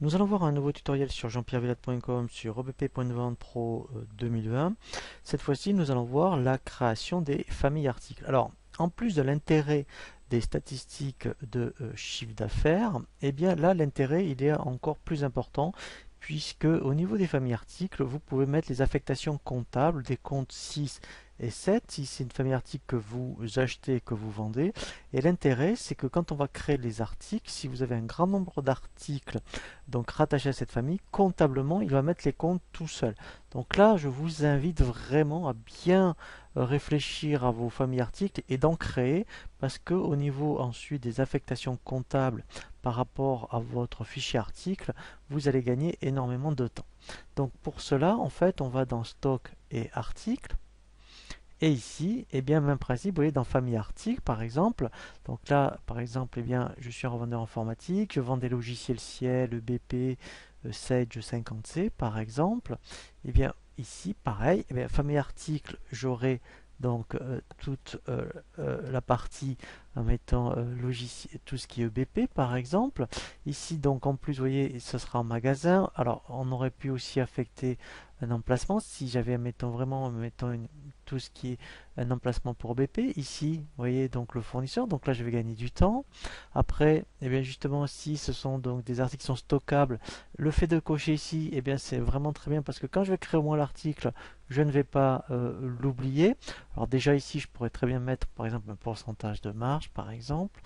Nous allons voir un nouveau tutoriel sur jeanpierrevillade.com sur OBP.Vente Pro 2020. Cette fois-ci, nous allons voir la création des familles articles. Alors, en plus de l'intérêt des statistiques de chiffre d'affaires, eh bien là, l'intérêt, il est encore plus important puisque au niveau des familles articles, vous pouvez mettre les affectations comptables des comptes 6 et 7 si c'est une famille article que vous achetez, que vous vendez. Et l'intérêt, c'est que quand on va créer les articles, si vous avez un grand nombre d'articles donc rattaché à cette famille, comptablement, il va mettre les comptes tout seul. Donc là, je vous invite vraiment à bien réfléchir à vos familles articles et d'en créer, parce que au niveau ensuite des affectations comptables par rapport à votre fichier article, vous allez gagner énormément de temps. Donc pour cela, en fait, on va dans Stock et Articles. Et ici, eh bien, même principe, vous voyez, dans famille article, par exemple. Donc là, par exemple, eh bien, je suis un revendeur informatique, je vends des logiciels Ciel, EBP, Sage 50C, par exemple. Eh bien, ici, pareil, eh bien, famille article, j'aurai donc toute la partie en mettant logiciel, tout ce qui est EBP, par exemple. Ici, donc, en plus, vous voyez, ce sera en magasin. Alors, on aurait pu aussi affecter un emplacement si j'avais, mettons vraiment, mettons tout ce qui est un emplacement pour BP. Ici, vous voyez donc le fournisseur. Donc là, je vais gagner du temps. Après, eh bien justement, si ce sont donc des articles qui sont stockables, le fait de cocher ici, eh bien c'est vraiment très bien parce que quand je vais créer au moins l'article, je ne vais pas l'oublier. Alors déjà ici, je pourrais très bien mettre par exemple un pourcentage de marge, par exemple.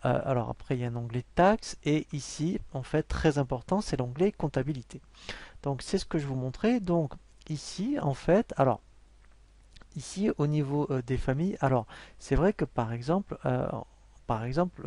Alors après, il y a un onglet taxes et ici, en fait, très important, c'est l'onglet comptabilité. Donc c'est ce que je vous montrais. Donc ici, en fait, alors ici au niveau des familles, alors c'est vrai que par exemple,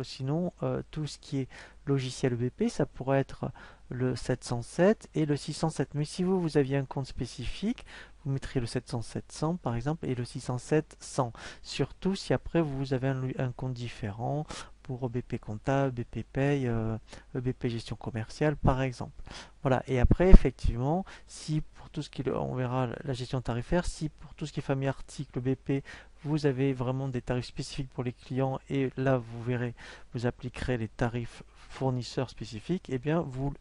sinon tout ce qui est logiciel EBP, ça pourrait être le 707 et le 607. Mais si vous aviez un compte spécifique, vous mettriez le 707 100 par exemple et le 607 100. Surtout si après vous avez un compte différent pour EBP comptable, BP paye, EBP gestion commerciale par exemple. Voilà, et après effectivement, si pour tout ce qui est, on verra la gestion tarifaire, si pour tout ce qui est famille article BP, vous avez vraiment des tarifs spécifiques pour les clients et là vous verrez, vous appliquerez les tarifs fournisseurs spécifiques, et eh bien vous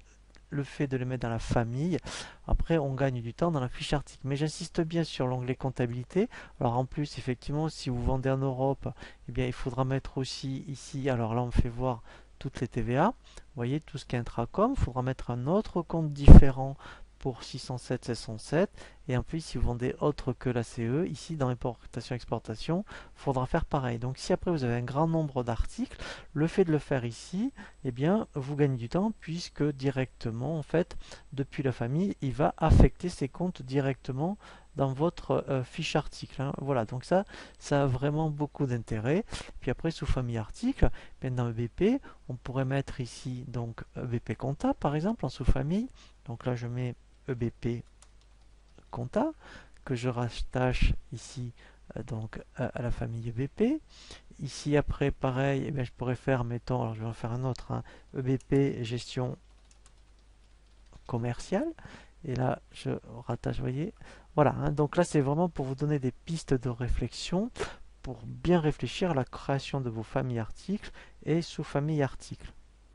le fait de les mettre dans la famille, après on gagne du temps dans la fiche article. Mais j'insiste bien sur l'onglet comptabilité. Alors en plus, effectivement, si vous vendez en Europe, eh bien il faudra mettre aussi ici, alors là on me fait voir toutes les TVA. Vous voyez, tout ce qui est intracom, il faudra mettre un autre compte différent pour 607, 707. Et en plus, si vous vendez autre que la CE, ici dans importation-exportation, il faudra faire pareil. Donc si après vous avez un grand nombre d'articles, le fait de le faire ici, eh bien, vous gagnez du temps puisque directement, en fait, depuis la famille, il va affecter ses comptes directement dans votre fiche article, hein. Voilà, donc ça a vraiment beaucoup d'intérêt. Puis après, sous famille article, bien dans EBP, on pourrait mettre ici donc EBP compta, par exemple, en sous-famille. Donc là, je mets EBP compta que je rattache ici donc à la famille EBP. Ici après pareil, eh bien, je pourrais faire, mettons, alors je vais en faire un autre, hein, EBP gestion commerciale. Et là je rattache, vous voyez. Voilà, hein, donc là c'est vraiment pour vous donner des pistes de réflexion pour bien réfléchir à la création de vos familles articles et sous-familles articles.